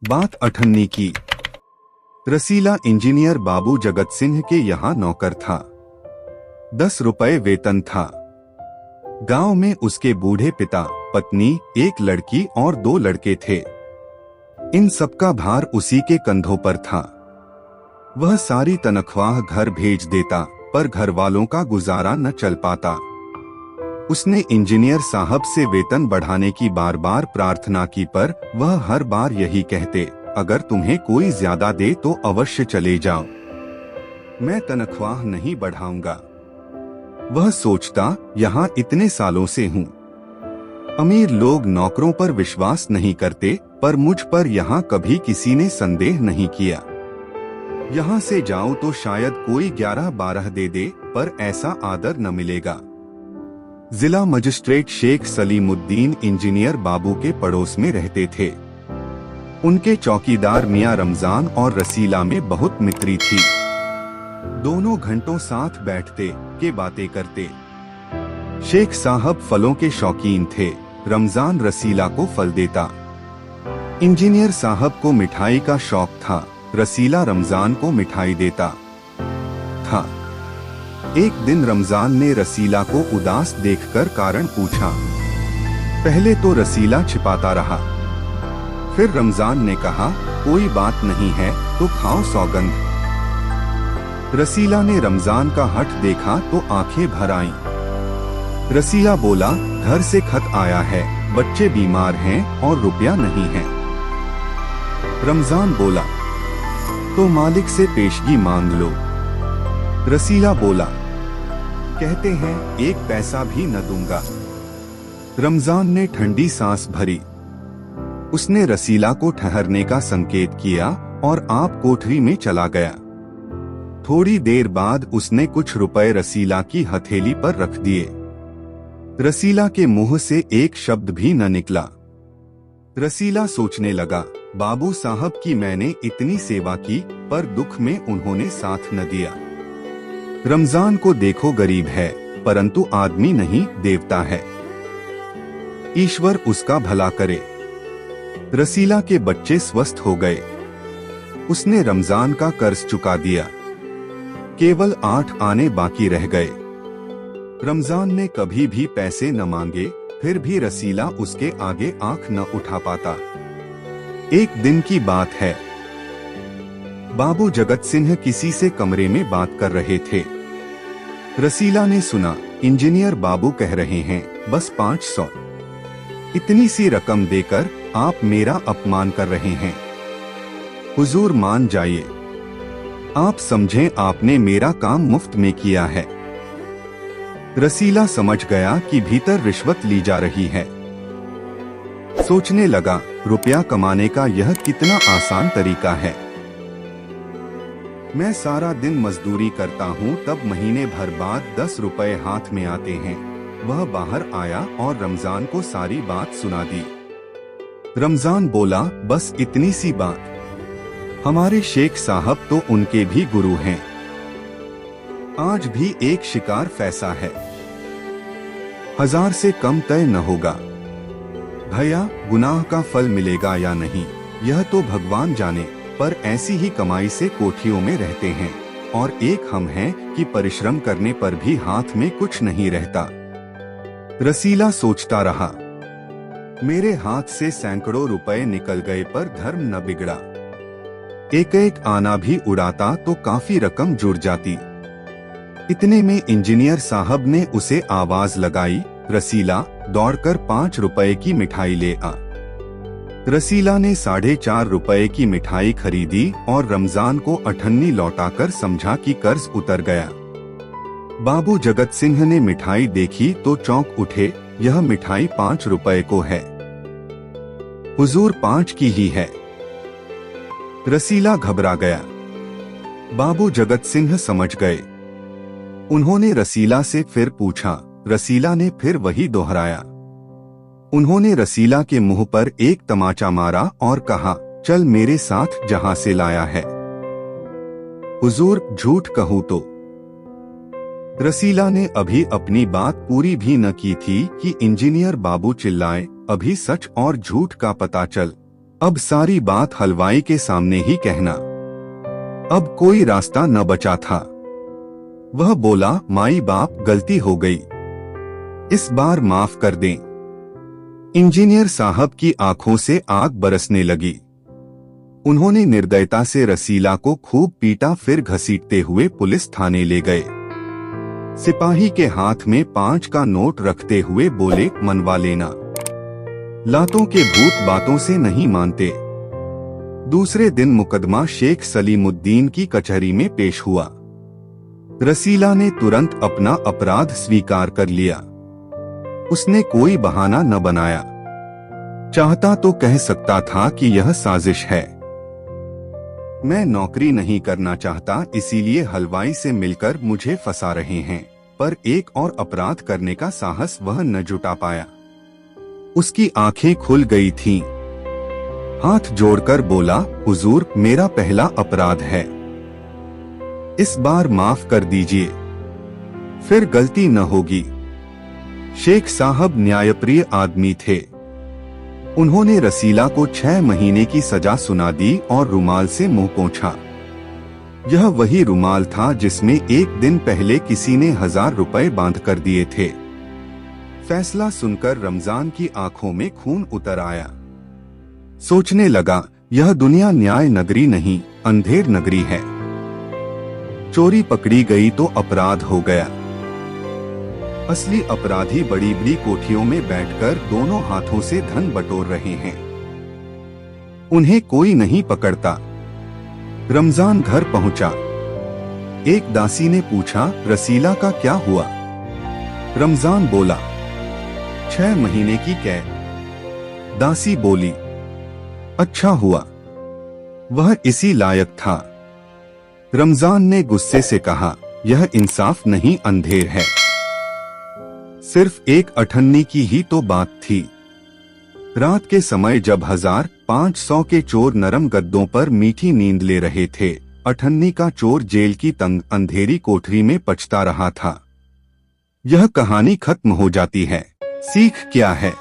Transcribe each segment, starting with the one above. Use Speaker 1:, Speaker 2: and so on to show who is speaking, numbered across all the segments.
Speaker 1: बात अठन्नी की। रसीला इंजीनियर बाबू जगत सिंह के यहाँ नौकर था। 10 रुपए वेतन था। गांव में उसके बूढ़े पिता, पत्नी, एक लड़की और 2 लड़के थे। इन सबका भार उसी के कंधों पर था। वह सारी तनख्वाह घर भेज देता, पर घर वालों का गुजारा न चल पाता। उसने इंजीनियर साहब से वेतन बढ़ाने की बार बार प्रार्थना की, पर वह हर बार यही कहते, अगर तुम्हें कोई ज्यादा दे तो अवश्य चले जाओ, मैं तनख्वाह नहीं बढ़ाऊंगा। वह सोचता, यहाँ इतने सालों से हूँ। अमीर लोग नौकरों पर विश्वास नहीं करते, पर मुझ पर यहाँ कभी किसी ने संदेह नहीं किया। यहाँ से जाऊं तो शायद कोई 11-12 दे दे, पर ऐसा आदर न मिलेगा। जिला मजिस्ट्रेट शेख सलीमुद्दीन इंजीनियर बाबू के पड़ोस में रहते थे। उनके चौकीदार मियां रमजान और रसीला में बहुत मित्री थी। दोनों घंटों साथ बैठते के बातें करते। शेख साहब फलों के शौकीन थे। रमजान रसीला को फल देता। इंजीनियर साहब को मिठाई का शौक था। रसीला रमजान को मिठाई देता था। एक दिन रमजान ने रसीला को उदास देखकर कारण पूछा। पहले तो रसीला छिपाता रहा, फिर रमजान ने कहा, कोई बात नहीं है तो खाओ सौगंध। रसीला ने रमजान का हठ देखा तो आंखें भर आईं। रसीला बोला, घर से खत आया है, बच्चे बीमार हैं और रुपया नहीं है। रमजान बोला, तो मालिक से पेशगी मांग लो। रसीला बोला, कहते हैं 1 पैसा भी न दूंगा। रमजान ने ठंडी सांस भरी। उसने रसीला को ठहरने का संकेत किया और आप कोठरी में चला गया। थोड़ी देर बाद उसने कुछ रुपए रसीला की हथेली पर रख दिए। रसीला के मुंह से एक शब्द भी न निकला। रसीला सोचने लगा, बाबू साहब की मैंने इतनी सेवा की, पर दुख में उन्होंने साथ न दिया। रमजान को देखो गरीब है, परंतु आदमी नहीं देवता है। ईश्वर उसका भला करे। रसीला के बच्चे स्वस्थ हो गए। उसने रमजान का कर्ज चुका दिया। केवल 8 आने बाकी रह गए। रमजान ने कभी भी पैसे न मांगे, फिर भी रसीला उसके आगे आंख न उठा पाता। एक दिन की बात है। बाबू जगत सिंह किसी से कमरे में बात कर रहे थे। रसीला ने सुना, इंजीनियर बाबू कह रहे हैं, बस 500। इतनी सी रकम देकर आप मेरा अपमान कर रहे हैं। हुजूर मान जाइए। आप समझें आपने मेरा काम मुफ्त में किया है। रसीला समझ गया कि भीतर रिश्वत ली जा रही है। सोचने लगा, रुपया कमाने का यह कितना आसान तरीका है। मैं सारा दिन मजदूरी करता हूँ, तब महीने भर बाद 10 रुपए हाथ में आते हैं। वह बाहर आया और रमजान को सारी बात सुना दी। रमजान बोला, बस इतनी सी बात। हमारे शेख साहब तो उनके भी गुरु हैं। आज भी एक शिकार फैसा है, 1000 से कम तय न होगा। भैया, गुनाह का फल मिलेगा या नहीं, यह तो भगवान जाने, पर ऐसी ही कमाई से कोठियों में रहते हैं। और एक हम हैं कि परिश्रम करने पर भी हाथ में कुछ नहीं रहता। रसीला सोचता रहा, मेरे हाथ से सैकड़ों रुपए निकल गए, पर धर्म न बिगड़ा। एक एक आना भी उड़ाता तो काफी रकम जुड़ जाती। इतने में इंजीनियर साहब ने उसे आवाज लगाई, रसीला, दौड़कर 5 रुपए की मिठाई ले आ। रसीला ने 4.5 रुपए की मिठाई खरीदी और रमजान को अठन्नी लौटाकर समझा कि कर्ज उतर गया। बाबू जगत सिंह ने मिठाई देखी तो चौंक उठे, यह मिठाई 5 रुपए को है। हुजूर 5 की ही है। रसीला घबरा गया। बाबू जगत सिंह समझ गए। उन्होंने रसीला से फिर पूछा। रसीला ने फिर वही दोहराया। उन्होंने रसीला के मुंह पर एक तमाचा मारा और कहा, चल मेरे साथ जहां से लाया है। हुजूर, झूठ कहूं तो। रसीला ने अभी अपनी बात पूरी भी न की थी कि इंजीनियर बाबू चिल्लाए, अभी सच और झूठ का पता चल। अब सारी बात हलवाई के सामने ही कहना। अब कोई रास्ता न बचा था। वह बोला, माई बाप, गलती हो गई, इस बार माफ कर दें। इंजीनियर साहब की आंखों से आग बरसने लगी। उन्होंने निर्दयता से रसीला को खूब पीटा, फिर घसीटते हुए पुलिस थाने ले गए। सिपाही के हाथ में 5 का नोट रखते हुए बोले, मनवा लेना, लातों के भूत बातों से नहीं मानते। दूसरे दिन मुकदमा शेख सलीमुद्दीन की कचहरी में पेश हुआ। रसीला ने तुरंत अपना अपराध स्वीकार कर लिया। उसने कोई बहाना न बनाया। चाहता तो कह सकता था कि यह साजिश है, मैं नौकरी नहीं करना चाहता, इसीलिए हलवाई से मिलकर मुझे फंसा रहे हैं। पर एक और अपराध करने का साहस वह न जुटा पाया। उसकी आंखें खुल गई थीं। हाथ जोड़कर बोला, हुजूर, मेरा पहला अपराध है, इस बार माफ कर दीजिए, फिर गलती न होगी। शेख साहब न्यायप्रिय आदमी थे। उन्होंने रसीला को 6 महीने की सजा सुना दी और रुमाल से मुंह पोंछा। यह वही रुमाल था जिसमें एक दिन पहले किसी ने 1000 रुपए बांध कर दिए थे। फैसला सुनकर रमजान की आंखों में खून उतर आया। सोचने लगा, यह दुनिया न्याय नगरी नहीं, अंधेर नगरी है। चोरी पकड़ी गई तो अपराध हो गया। असली अपराधी बड़ी बड़ी कोठियों में बैठकर दोनों हाथों से धन बटोर रहे हैं। उन्हें कोई नहीं पकड़ता। रमजान घर पहुंचा। एक दासी ने पूछा, रसीला का क्या हुआ? रमजान बोला, 6 महीने की कैद। दासी बोली, अच्छा हुआ, वह इसी लायक था। रमजान ने गुस्से से कहा, यह इंसाफ नहीं, अंधेर है। सिर्फ एक अठन्नी की ही तो बात थी। रात के समय जब 1500 के चोर नरम गद्दों पर मीठी नींद ले रहे थे, अठन्नी का चोर जेल की तंग अंधेरी कोठरी में पचता रहा था। यह कहानी खत्म हो जाती है। सीख क्या है?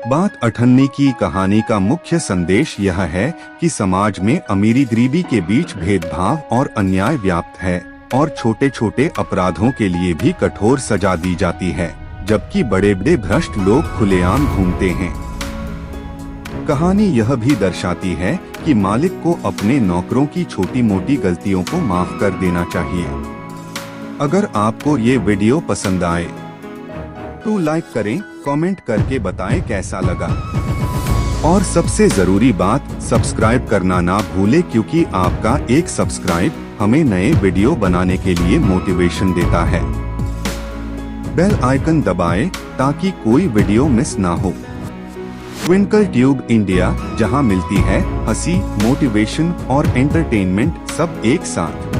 Speaker 1: बात अठन्नी की कहानी का मुख्य संदेश यह है कि समाज में अमीरी गरीबी के बीच भेदभाव और अन्याय व्याप्त है और छोटे छोटे अपराधों के लिए भी कठोर सजा दी जाती है, जबकि बड़े बड़े भ्रष्ट लोग खुलेआम घूमते हैं। कहानी यह भी दर्शाती है कि मालिक को अपने नौकरों की छोटी मोटी गलतियों को माफ कर देना चाहिए। अगर आपको ये वीडियो पसंद आए तो लाइक करें, कमेंट करके बताएं कैसा लगा। और सबसे जरूरी बात, सब्सक्राइब करना ना भूले, क्योंकि आपका एक सब्सक्राइब हमें नए वीडियो बनाने के लिए मोटिवेशन देता है। बेल आइकन दबाएं ताकि कोई वीडियो मिस ना हो। ट्विंकल ट्यूब इंडिया, जहां मिलती है हंसी, मोटिवेशन और एंटरटेनमेंट सब एक साथ।